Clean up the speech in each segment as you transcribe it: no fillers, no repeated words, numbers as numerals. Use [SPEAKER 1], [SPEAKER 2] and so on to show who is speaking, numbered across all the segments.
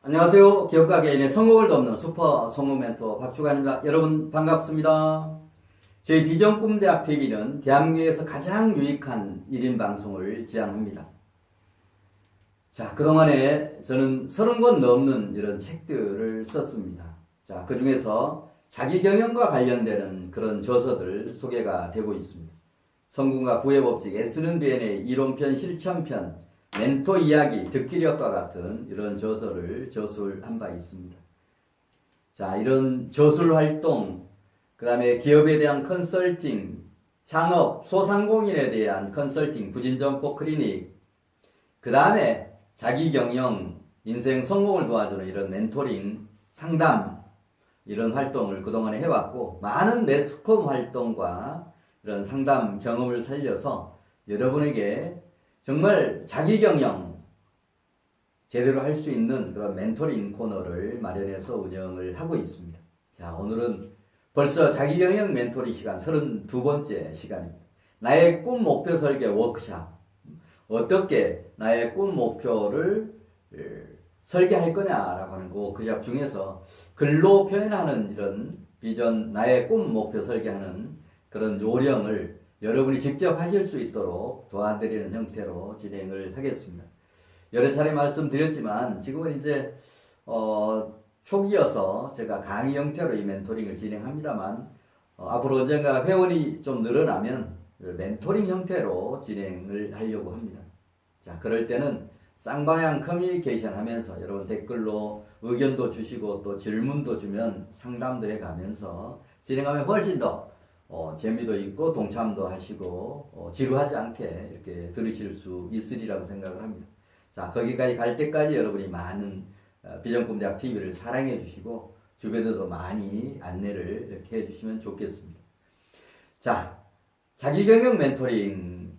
[SPEAKER 1] 안녕하세요. 기업가 개인의 성공을 돕는 슈퍼 성공 멘토 박주관입니다. 여러분 반갑습니다. 저희 비전꿈대학TV는 대한민국에서 가장 유익한 1인 방송을 지향합니다. 자, 그동안에 저는 30권 넘는 이런 책들을 썼습니다. 자, 그 중에서 자기경영과 관련되는 그런 저서들 소개가 되고 있습니다. 성공과 부의 법칙, 애쓰는 DNA, 이론편, 실천편, 멘토 이야기, 듣기력과 같은 이런 저서를 저술한 바 있습니다. 자, 이런 저술 활동, 그 다음에 기업에 대한 컨설팅, 창업, 소상공인에 대한 컨설팅, 부진점포 클리닉, 그 다음에 자기경영, 인생 성공을 도와주는 이런 멘토링, 상담, 이런 활동을 그동안에 해왔고, 많은 매스컴 활동과 이런 상담 경험을 살려서 여러분에게 정말 자기경영 제대로 할 수 있는 그런 멘토링 코너를 마련해서 운영을 하고 있습니다. 자, 오늘은 벌써 자기경영 멘토링 시간 32번째 시간입니다. 나의 꿈 목표 설계 워크샵. 어떻게 나의 꿈 목표를 설계할 거냐라고 하는 그 워크샵 중에서 글로 표현하는 이런 비전, 나의 꿈 목표 설계하는 그런 요령을 여러분이 직접 하실 수 있도록 도와드리는 형태로 진행을 하겠습니다. 여러 차례 말씀드렸지만 지금은 이제 초기여서 제가 강의 형태로 이 멘토링을 진행합니다만 앞으로 언젠가 회원이 좀 늘어나면 멘토링 형태로 진행을 하려고 합니다. 자, 그럴 때는 쌍방향 커뮤니케이션 하면서 여러분 댓글로 의견도 주시고 또 질문도 주면 상담도 해가면서 진행하면 훨씬 더 재미도 있고 동참도 하시고 지루하지 않게 이렇게 들으실 수 있으리라고 생각을 합니다. 자, 거기까지 갈 때까지 여러분이 많은 비전꿈대학 TV를 사랑해 주시고 주변에도 많이 안내를 이렇게 해 주시면 좋겠습니다. 자, 자기경영 멘토링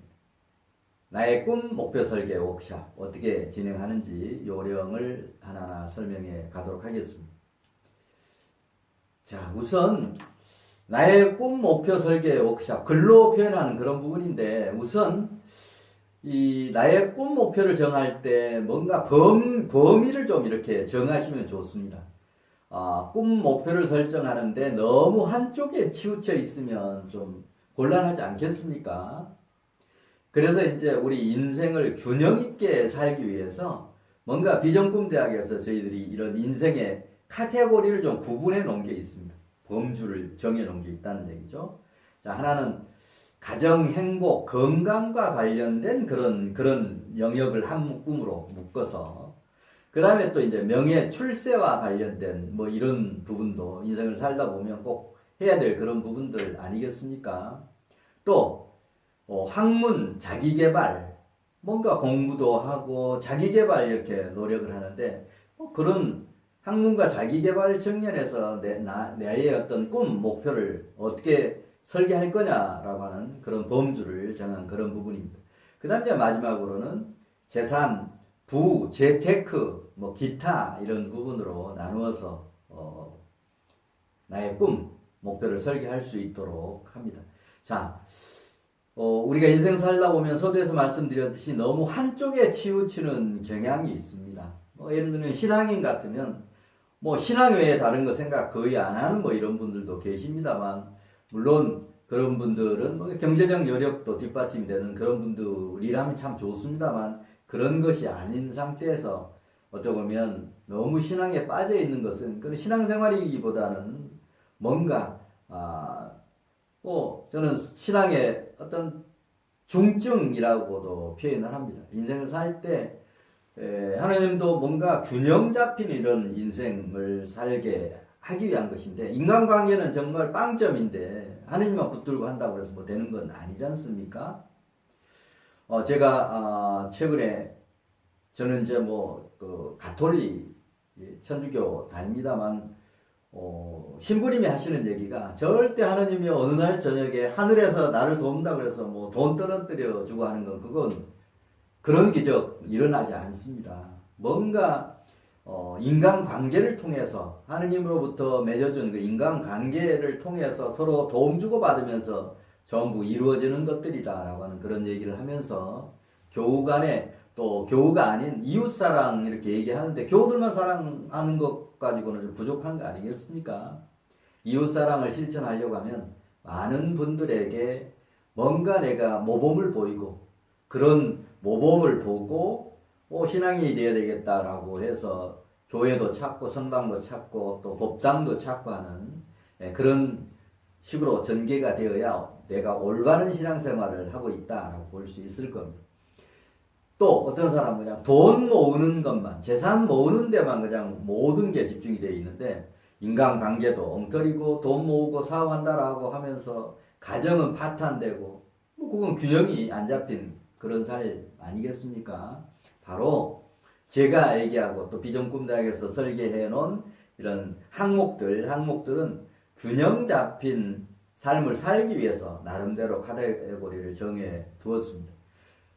[SPEAKER 1] 나의 꿈 목표 설계 워크샵 어떻게 진행하는지 요령을 하나하나 설명해 가도록 하겠습니다. 자, 우선 나의 꿈 목표 설계 워크샵 글로 표현하는 그런 부분인데 우선 이 나의 꿈 목표를 정할 때 뭔가 범위를 좀 이렇게 정하시면 좋습니다. 꿈 목표를 설정하는데 너무 한쪽에 치우쳐 있으면 좀 곤란하지 않겠습니까? 그래서 이제 우리 인생을 균형 있게 살기 위해서 뭔가 비전꿈대학에서 저희들이 이런 인생의 카테고리를 좀 구분해 놓은 게 있습니다. 범주를 정해 놓은 게 있다는 얘기죠. 자, 하나는 가정, 행복, 건강과 관련된 그런 영역을 한 묶음으로 묶어서 그 다음에 또 이제 명예, 출세와 관련된 뭐 이런 부분도 인생을 살다 보면 꼭 해야 될 그런 부분들 아니겠습니까? 또 학문, 자기개발, 뭔가 공부도 하고 자기개발 이렇게 노력을 하는데 그런 학문과 자기개발 측면에서 나의 어떤 꿈, 목표를 어떻게 설계할 거냐라고 하는 그런 범주를 정한 그런 부분입니다. 그 다음 이제 마지막으로는 재산, 부, 재테크, 뭐 기타 이런 부분으로 나누어서 나의 꿈, 목표를 설계할 수 있도록 합니다. 자, 우리가 인생 살다 보면 서두에서 말씀드렸듯이 너무 한쪽에 치우치는 경향이 있습니다. 예를 들면 신앙인 같으면 뭐 신앙 외에 다른 거 생각 거의 안 하는 뭐 이런 분들도 계십니다만 물론 그런 분들은 뭐 경제적 여력도 뒷받침이 되는 그런 분들이라면 참 좋습니다만 그런 것이 아닌 상태에서 어쩌고 보면 너무 신앙에 빠져 있는 것은 그런 신앙생활이기보다는 뭔가 저는 신앙의 어떤 중증이라고도 표현을 합니다. 인생을 살 때 하나님도 뭔가 균형 잡힌 이런 인생을 살게 하기 위한 것인데 인간관계는 정말 빵점인데 하나님만 붙들고 한다고 해서 뭐 되는 건 아니지 않습니까? 제가 최근에 저는 이제 그 가톨릭 천주교 다닙니다만 신부님이 하시는 얘기가 절대 하나님이 어느 날 저녁에 하늘에서 나를 돕는다 그래서 뭐 돈 떨어뜨려 주고 하는 건 그건 그런 기적 일어나지 않습니다. 뭔가 인간관계를 통해서 하느님으로부터 맺어준 그 인간관계를 통해서 서로 도움 주고 받으면서 전부 이루어지는 것들이다라고 하는 그런 얘기를 하면서 교우 간에 또 교우가 아닌 이웃사랑 이렇게 얘기하는데 교우들만 사랑하는 것 가지고는 좀 부족한 거 아니겠습니까? 이웃사랑을 실천하려고 하면 많은 분들에게 뭔가 내가 모범을 보이고 그런 모범을 보고 신앙인이 되어야 되겠다라고 해서 교회도 찾고 성당도 찾고 또 법당도 찾고 하는 그런 식으로 전개가 되어야 내가 올바른 신앙생활을 하고 있다라고 볼 수 있을 겁니다. 또 어떤 사람은 그냥 돈 모으는 것만, 재산 모으는 데만 그냥 모든 게 집중이 되어 있는데 인간관계도 엉터리고 돈 모으고 사업한다라고 하면서 가정은 파탄되고 그건 균형이 안 잡힌 그런 삶 아니겠습니까? 바로 제가 얘기하고 또 비전꿈대학에서 설계해 놓은 이런 항목들은 균형 잡힌 삶을 살기 위해서 나름대로 카테고리를 정해 두었습니다.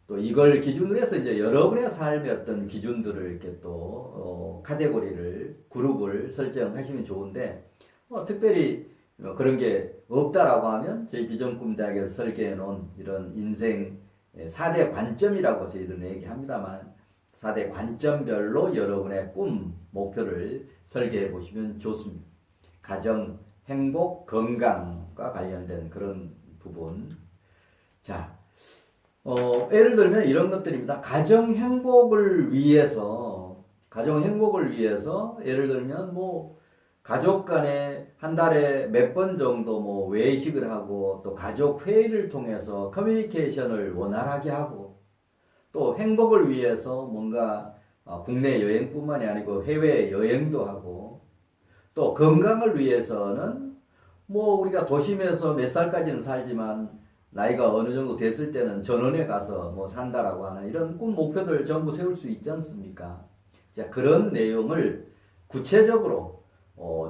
[SPEAKER 1] 또 이걸 기준으로 해서 이제 여러분의 삶의 어떤 기준들을 이렇게 또 카테고리를 그룹을 설정하시면 좋은데 특별히 그런 게 없다라고 하면 저희 비전꿈대학에서 설계해 놓은 이런 인생 4대 관점이라고 저희들은 얘기합니다만 4대 관점별로 여러분의 꿈, 목표를 설계해 보시면 좋습니다. 가정, 행복, 건강과 관련된 그런 부분. 자, 예를 들면 이런 것들입니다. 가정 행복을 위해서 예를 들면 가족 간에 한 달에 몇 번 정도 외식을 하고 또 가족 회의를 통해서 커뮤니케이션을 원활하게 하고 또 행복을 위해서 뭔가 국내 여행뿐만이 아니고 해외 여행도 하고 또 건강을 위해서는 우리가 도심에서 몇 살까지는 살지만 나이가 어느 정도 됐을 때는 전원에 가서 산다라고 하는 이런 꿈 목표들 전부 세울 수 있지 않습니까? 자, 그런 내용을 구체적으로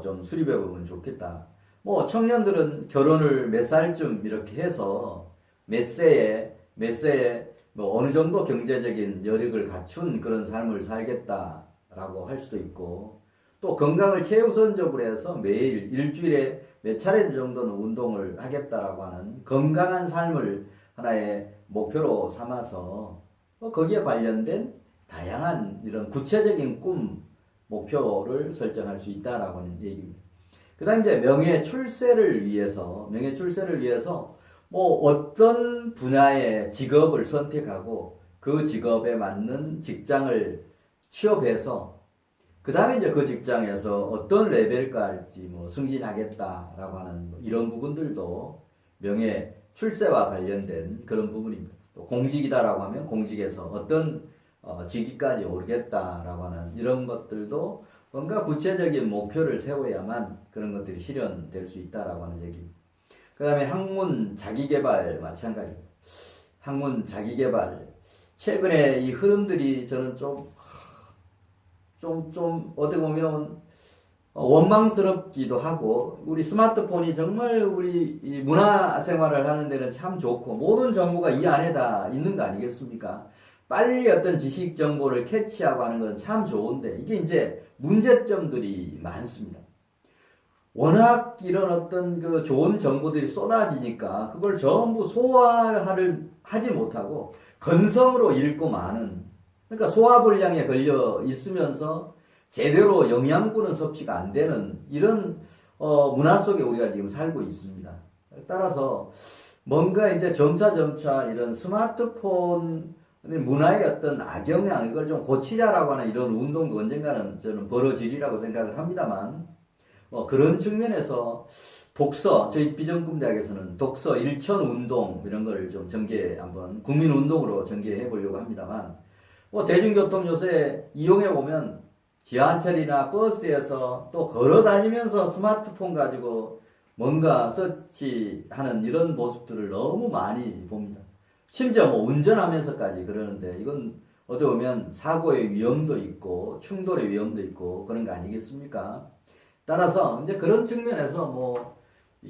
[SPEAKER 1] 좀 수립해 보면 좋겠다. 청년들은 결혼을 몇 살쯤 이렇게 해서 몇 세에 어느 정도 경제적인 여력을 갖춘 그런 삶을 살겠다라고 할 수도 있고 또 건강을 최우선적으로 해서 매일 일주일에 몇 차례 정도는 운동을 하겠다라고 하는 건강한 삶을 하나의 목표로 삼아서 거기에 관련된 다양한 이런 구체적인 꿈, 목표를 설정할 수 있다라고 하는 얘기입니다. 그 다음 이제 명예 출세를 위해서 어떤 분야의 직업을 선택하고 그 직업에 맞는 직장을 취업해서 그 다음에 이제 그 직장에서 어떤 레벨까지 승진하겠다라고 하는 이런 부분들도 명예 출세와 관련된 그런 부분입니다. 또 공직이다라고 하면 공직에서 어떤 직위까지 오르겠다라고 하는 이런 것들도 뭔가 구체적인 목표를 세워야만 그런 것들이 실현될 수 있다라고 하는 얘기입니다. 그 다음에 학문 자기개발 마찬가지입니다. 학문 자기개발 최근에 이 흐름들이 저는 좀 어떻게 보면 원망스럽기도 하고 우리 스마트폰이 정말 우리 이 문화 생활을 하는 데는 참 좋고 모든 정보가 이 안에 다 있는 거 아니겠습니까? 빨리 어떤 지식 정보를 캐치하고 하는 건 참 좋은데 이게 이제 문제점들이 많습니다. 워낙 이런 어떤 그 좋은 정보들이 쏟아지니까 그걸 전부 소화를 하지 못하고 건성으로 읽고 마는 그러니까 소화불량에 걸려 있으면서 제대로 영양분은 섭취가 안 되는 이런 문화 속에 우리가 지금 살고 있습니다. 따라서 뭔가 이제 점차 이런 스마트폰 문화의 어떤 악영향 이걸 좀 고치자라고 하는 이런 운동도 언젠가는 저는 벌어지리라고 생각을 합니다만 그런 측면에서 독서 저희 비전꿈대학에서는 독서 일천 운동 이런 걸 좀 한번 국민 운동으로 전개해 보려고 합니다만 대중교통 요새 이용해 보면 지하철이나 버스에서 또 걸어 다니면서 스마트폰 가지고 뭔가 서치하는 이런 모습들을 너무 많이 봅니다. 심지어 운전하면서까지 그러는데 이건 어떻게 보면 사고의 위험도 있고 충돌의 위험도 있고 그런 거 아니겠습니까? 따라서 이제 그런 측면에서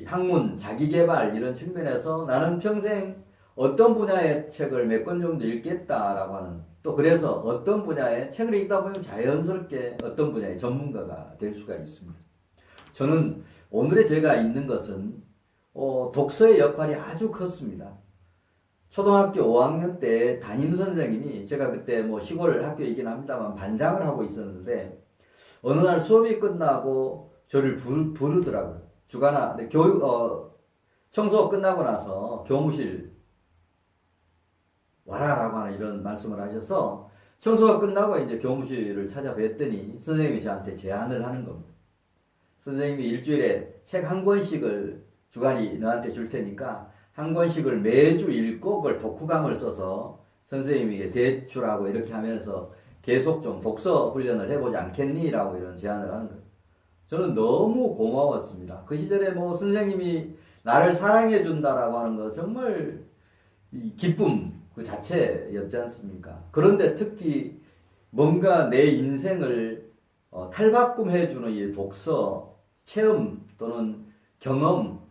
[SPEAKER 1] 학문, 자기개발 이런 측면에서 나는 평생 어떤 분야의 책을 몇 권 정도 읽겠다라고 하는 또 그래서 어떤 분야의 책을 읽다 보면 자연스럽게 어떤 분야의 전문가가 될 수가 있습니다. 저는 오늘의 제가 있는 것은 독서의 역할이 아주 컸습니다. 초등학교 5학년 때 담임 선생님이 제가 그때 뭐 시골 학교이긴 합니다만 반장을 하고 있었는데 어느 날 수업이 끝나고 저를 부르더라고요. 주간아, 네, 청소 끝나고 나서 교무실 와라라고 하는 이런 말씀을 하셔서 청소가 끝나고 이제 교무실을 찾아뵀더니 선생님이 저한테 제안을 하는 겁니다. 선생님이 일주일에 책 한 권씩을 주간이 너한테 줄 테니까 한 권씩을 매주 읽고 그걸 독후감을 써서 선생님에게 대출하고 이렇게 하면서 계속 좀 독서 훈련을 해보지 않겠니? 라고 이런 제안을 하는 거예요. 저는 너무 고마웠습니다. 그 시절에 뭐 선생님이 나를 사랑해 준다라고 하는 거 정말 기쁨 그 자체였지 않습니까? 그런데 특히 뭔가 내 인생을 탈바꿈해주는 이 독서, 체험 또는 경험,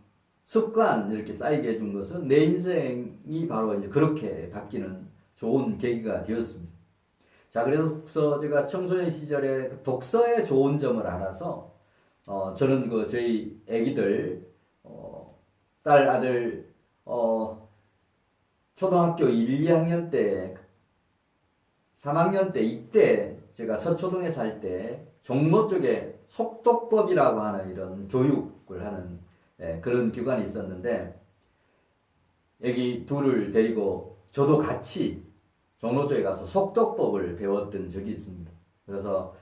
[SPEAKER 1] 습관 이렇게 쌓이게 해준 것은 내 인생이 바로 이제 그렇게 바뀌는 좋은 계기가 되었습니다. 자, 그래서 제가 청소년 시절에 독서의 좋은 점을 알아서 저는 그 저희 애기들 딸 아들 초등학교 1, 2학년 때 3학년 때 이때 제가 서초동에 살 때 종로 쪽에 속독법이라고 하는 이런 교육을 하는 그런 기관이 있었는데 애기 둘을 데리고 저도 같이 종로 쪽에 가서 속독법을 배웠던 적이 있습니다. 그래서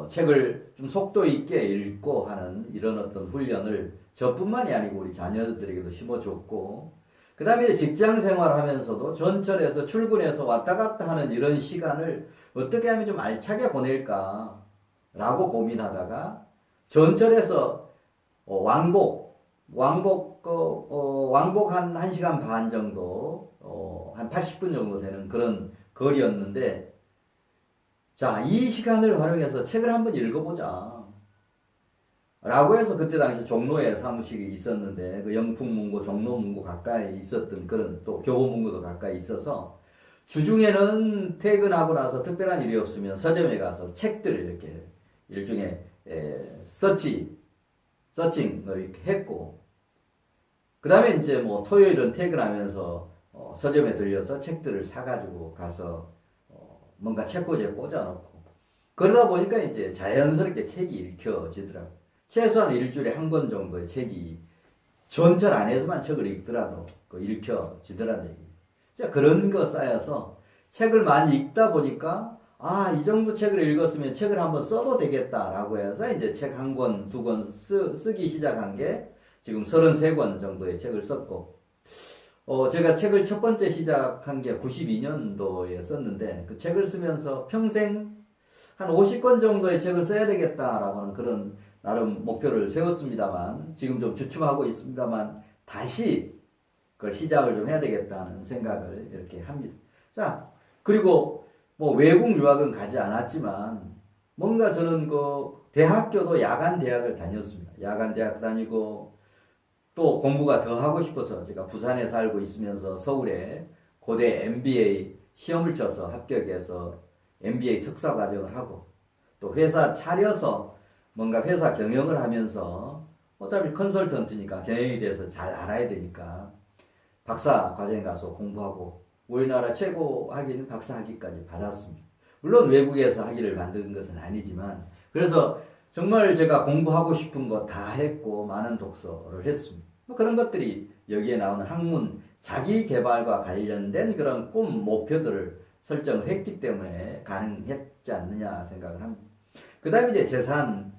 [SPEAKER 1] 책을 좀 속도 있게 읽고 하는 이런 어떤 훈련을 저뿐만이 아니고 우리 자녀들에게도 심어줬고 그 다음에 직장 생활하면서도 전철에서 출근해서 왔다 갔다 하는 이런 시간을 어떻게 하면 좀 알차게 보낼까 라고 고민하다가 전철에서 왕복 한 1시간 반 정도 한 80분 정도 되는 그런 거리였는데 자, 이 시간을 활용해서 책을 한번 읽어보자 라고 해서 그때 당시 종로에 사무실이 있었는데 그 영풍문고, 종로문고 가까이 있었던 그런 또 교보문고도 가까이 있어서 주중에는 퇴근하고 나서 특별한 일이 없으면 서점에 가서 책들을 이렇게 일종의 서칭을 이렇게 했고 그 다음에 이제 뭐 토요일은 퇴근하면서 서점에 들려서 책들을 사가지고 가서 뭔가 책꽂이에 꽂아놓고 그러다 보니까 이제 자연스럽게 책이 읽혀지더라고요. 최소한 일주일에 한 권 정도의 책이 전철 안에서만 책을 읽더라도 읽혀지더라는 얘기예요. 자, 그런 거 쌓여서 책을 많이 읽다 보니까 이 정도 책을 읽었으면 책을 한번 써도 되겠다라고 해서 이제 책 한 권, 두 권 쓰기 시작한 게 지금 33권 정도의 책을 썼고 제가 책을 첫 번째 시작한 게 92년도에 썼는데 그 책을 쓰면서 평생 한 50권 정도의 책을 써야 되겠다라고 하는 그런 나름 목표를 세웠습니다만 지금 좀 주춤하고 있습니다만 다시 그걸 시작을 좀 해야 되겠다는 생각을 이렇게 합니다. 자, 그리고 뭐 외국 유학은 가지 않았지만 뭔가 저는 그 대학교도 야간 대학을 다녔습니다. 야간 대학 다니고 또 공부가 더 하고 싶어서 제가 부산에 살고 있으면서 서울에 고대 MBA 시험을 쳐서 합격해서 MBA 석사 과정을 하고 또 회사 차려서 뭔가 회사 경영을 하면서 어차피 컨설턴트니까 경영에 대해서 잘 알아야 되니까 박사 과정에 가서 공부하고 우리나라 최고 학위는 박사 학위까지 받았습니다. 물론 외국에서 학위를 만든 것은 아니지만 그래서 정말 제가 공부하고 싶은 거 다 했고 많은 독서를 했습니다. 그런 것들이 여기에 나오는 학문 자기개발과 관련된 그런 꿈 목표들을 설정을 했기 때문에 가능했지 않느냐 생각을 합니다. 그 다음에 이제 재산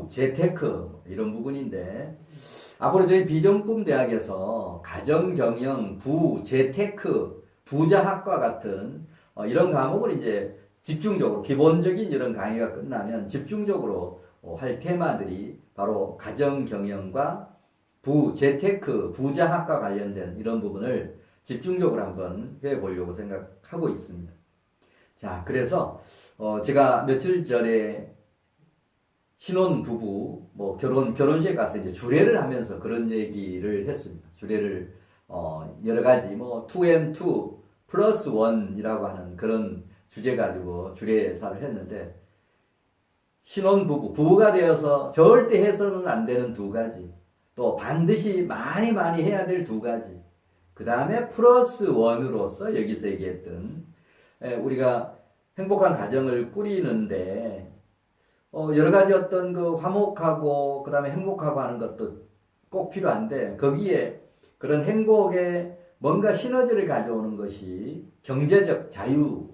[SPEAKER 1] 재테크 이런 부분인데 앞으로 저희 비전꿈대학에서 가정경영, 재테크, 부자학과 같은 이런 과목을 이제 집중적으로 기본적인 이런 강의가 끝나면 집중적으로 할 테마들이 바로 가정경영과 재테크, 부자학과 관련된 이런 부분을 집중적으로 한번 해보려고 생각하고 있습니다. 자, 그래서 제가 며칠 전에 신혼부부 결혼식에 가서 이제 주례를 하면서 그런 얘기를 했습니다. 주례를 여러 가지 2&2 플러스 1이라고 하는 그런 주제 가지고 주례사를 했는데 신혼부부, 부부가 되어서 절대 해서는 안 되는 두 가지 또 반드시 많이 해야 될 두 가지 그 다음에 플러스 원으로서 여기서 얘기했던 우리가 행복한 가정을 꾸리는데 여러 가지 어떤 그 화목하고 그 다음에 행복하고 하는 것도 꼭 필요한데 거기에 그런 행복에 뭔가 시너지를 가져오는 것이 경제적 자유다라고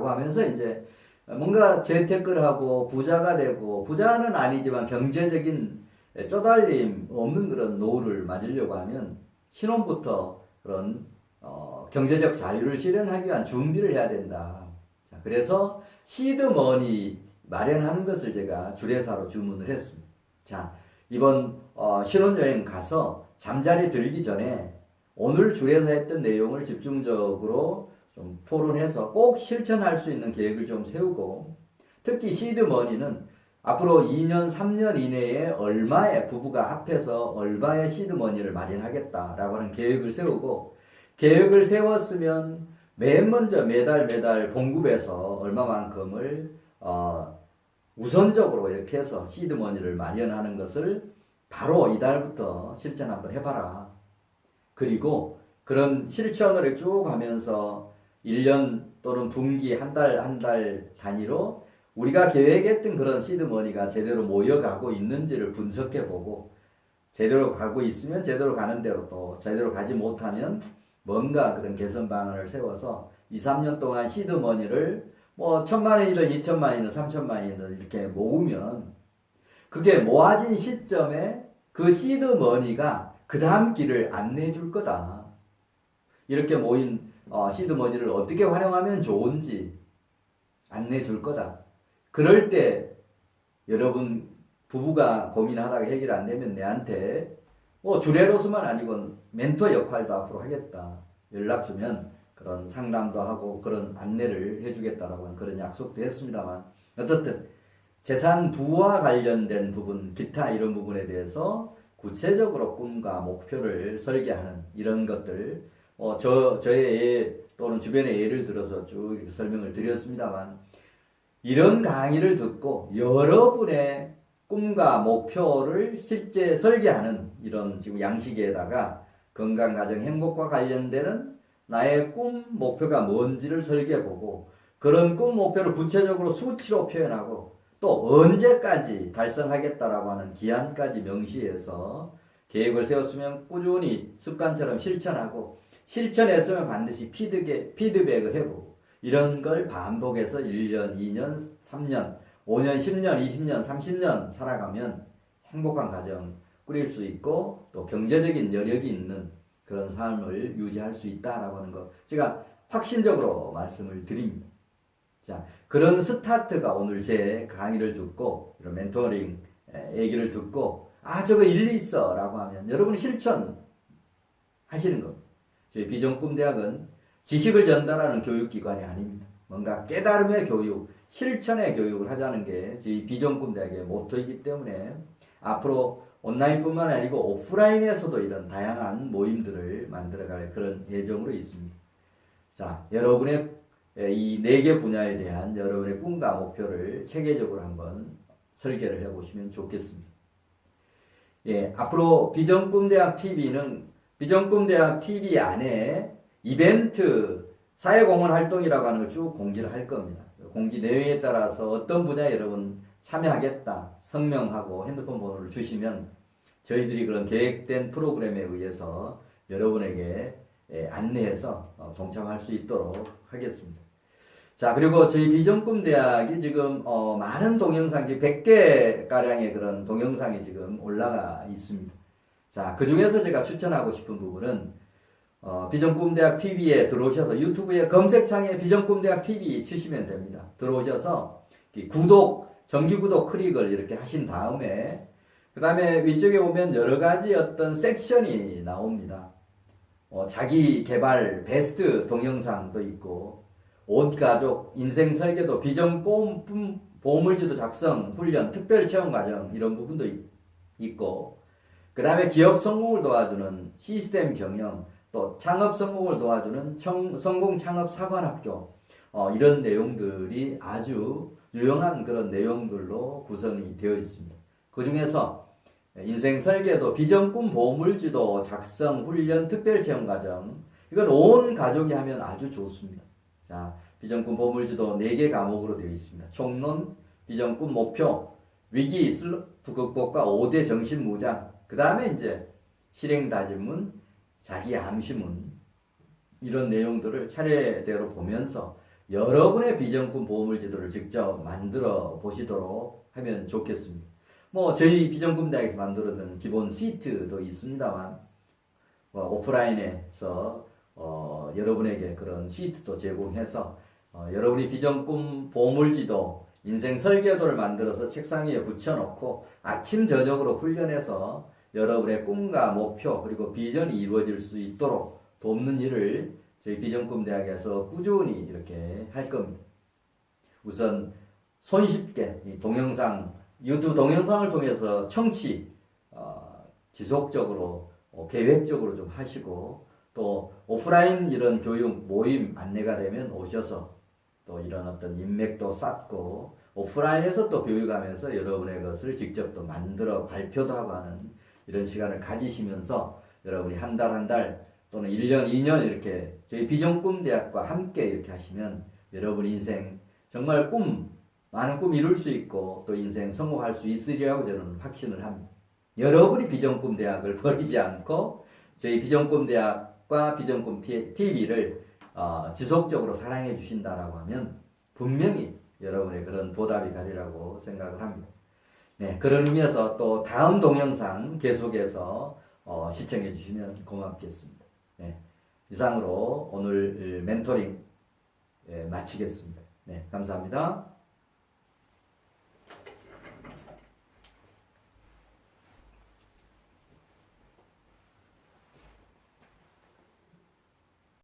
[SPEAKER 1] 하면서 이제 뭔가 재테크를 하고 부자가 되고 부자는 아니지만 경제적인 쪼달림 없는 그런 노후를 맞으려고 하면 신혼부터 그런 경제적 자유를 실현하기 위한 준비를 해야 된다. 자, 그래서 시드머니 마련하는 것을 제가 주례사로 주문을 했습니다. 자, 이번 신혼여행 가서 잠자리 들기 전에 오늘 주례사 했던 내용을 집중적으로 좀 토론해서 꼭 실천할 수 있는 계획을 좀 세우고 특히 시드머니는 앞으로 2년, 3년 이내에 얼마의 부부가 합해서 얼마의 시드머니를 마련하겠다라고 하는 계획을 세우고 계획을 세웠으면 맨 먼저 매달 봉급에서 얼마만큼을 우선적으로 이렇게 해서 시드머니를 마련하는 것을 바로 이달부터 실천 한번 해봐라. 그리고 그런 실천을 쭉 하면서 1년 또는 분기 한 달 단위로 우리가 계획했던 그런 시드머니가 제대로 모여가고 있는지를 분석해보고 제대로 가고 있으면 제대로 가는 대로 또 제대로 가지 못하면 뭔가 그런 개선 방안을 세워서 2, 3년 동안 시드머니를 뭐 1,000만 원이든 2,000만 원이든 3,000만 원이든 이렇게 모으면 그게 모아진 시점에 그 시드머니가 그 다음 길을 안내해 줄 거다. 이렇게 모인 시드머니를 어떻게 활용하면 좋은지 안내해 줄 거다. 그럴 때 여러분 부부가 고민하다가 해결 안 되면 내한테 주례로서만 아니고 멘토 역할도 앞으로 하겠다. 연락 주면 그런 상담도 하고 그런 안내를 해주겠다라고 하는 그런 약속도 했습니다만 어떻든 재산 부와 관련된 부분 기타 이런 부분에 대해서 구체적으로 꿈과 목표를 설계하는 이런 것들 저의 예 또는 주변의 예를 들어서 쭉 설명을 드렸습니다만 이런 강의를 듣고 여러분의 꿈과 목표를 실제 설계하는 이런 지금 양식에다가 건강, 가정, 행복과 관련되는 나의 꿈, 목표가 뭔지를 설계해보고 그런 꿈, 목표를 구체적으로 수치로 표현하고 또 언제까지 달성하겠다라고 하는 기한까지 명시해서 계획을 세웠으면 꾸준히 습관처럼 실천하고 실천했으면 반드시 피드백을 해보고 이런 걸 반복해서 1년, 2년, 3년, 5년, 10년, 20년, 30년 살아가면 행복한 가정 꾸릴 수 있고 또 경제적인 여력이 있는 그런 삶을 유지할 수 있다라고 하는 거 제가 확신적으로 말씀을 드립니다. 자, 그런 스타트가 오늘 제 강의를 듣고 이런 멘토링 얘기를 듣고 저거 일리 있어 라고 하면 여러분이 실천하시는 겁니다. 저희 비전꿈대학은 지식을 전달하는 교육기관이 아닙니다. 뭔가 깨달음의 교육, 실천의 교육을 하자는 게 저희 비전꿈대학의 모토이기 때문에 앞으로 온라인뿐만 아니고 오프라인에서도 이런 다양한 모임들을 만들어갈 그런 예정으로 있습니다. 자, 여러분의 이 4개 분야에 대한 여러분의 꿈과 목표를 체계적으로 한번 설계를 해보시면 좋겠습니다. 예, 앞으로 비전꿈대학 TV는 비전꿈대학 TV 안에 이벤트, 사회공헌 활동이라고 하는 걸 쭉 공지를 할 겁니다. 공지 내용에 따라서 어떤 분야에 여러분 참여하겠다 성명하고 핸드폰 번호를 주시면 저희들이 그런 계획된 프로그램에 의해서 여러분에게 안내해서 동참할 수 있도록 하겠습니다. 자, 그리고 저희 비전꿈대학이 지금 많은 동영상, 100개가량의 그런 동영상이 지금 올라가 있습니다. 자, 그 중에서 제가 추천하고 싶은 부분은 비전꿈대학 TV에 들어오셔서 유튜브에 검색창에 비전꿈대학 TV 치시면 됩니다. 들어오셔서 정기 구독 클릭을 이렇게 하신 다음에 그 다음에 위쪽에 보면 여러 가지 어떤 섹션이 나옵니다. 자기 개발 베스트 동영상도 있고 온 가족 인생 설계도 비전 보물지도 작성 훈련 특별 체험 과정 이런 부분도 있고 그 다음에 기업 성공을 도와주는 시스템 경영 또 창업 성공을 도와주는 성공 창업 사관학교 이런 내용들이 아주 유용한 그런 내용들로 구성이 되어 있습니다. 그 중에서 인생 설계도, 비전 꿈 보물지도, 작성, 훈련, 특별체험 과정. 이건 온 가족이 하면 아주 좋습니다. 자, 비전 꿈 보물지도 4개 과목으로 되어 있습니다. 총론, 비전 꿈 목표, 위기 슬럼프 극복과 5대 정신 무장. 그 다음에 이제 실행 다짐문, 자기 암시문, 이런 내용들을 차례대로 보면서 여러분의 비전 꿈 보물지도를 직접 만들어 보시도록 하면 좋겠습니다. 뭐 저희 비전꿈대학에서 만들어둔 기본 시트도 있습니다만 오프라인에서 여러분에게 그런 시트도 제공해서 여러분이 비전꿈 보물지도, 인생 설계도를 만들어서 책상 위에 붙여놓고 아침 저녁으로 훈련해서 여러분의 꿈과 목표 그리고 비전이 이루어질 수 있도록 돕는 일을 저희 비전꿈대학에서 꾸준히 이렇게 할 겁니다. 우선 손쉽게 이 동영상, 유튜브 동영상을 통해서 청취 지속적으로 계획적으로 좀 하시고, 또 오프라인 이런 교육 모임 안내가 되면 오셔서 또 이런 어떤 인맥도 쌓고 오프라인에서 또 교육하면서 여러분의 것을 직접 또 만들어 발표도 하고 하는 이런 시간을 가지시면서 여러분이 한 달 한 달 또는 1년 2년 이렇게 저희 비전꿈대학과 함께 이렇게 하시면 여러분 인생 정말 많은 꿈 이룰 수 있고 또 인생 성공할 수 있으리라고 저는 확신을 합니다. 여러분이 비전꿈대학을 버리지 않고 저희 비전꿈대학과 비전꿈TV를 지속적으로 사랑해 주신다라고 하면 분명히 여러분의 그런 보답이 가리라고 생각을 합니다. 네, 그런 의미에서 또 다음 동영상 계속해서 시청해 주시면 고맙겠습니다. 네, 이상으로 오늘 멘토링 마치겠습니다. 네, 감사합니다.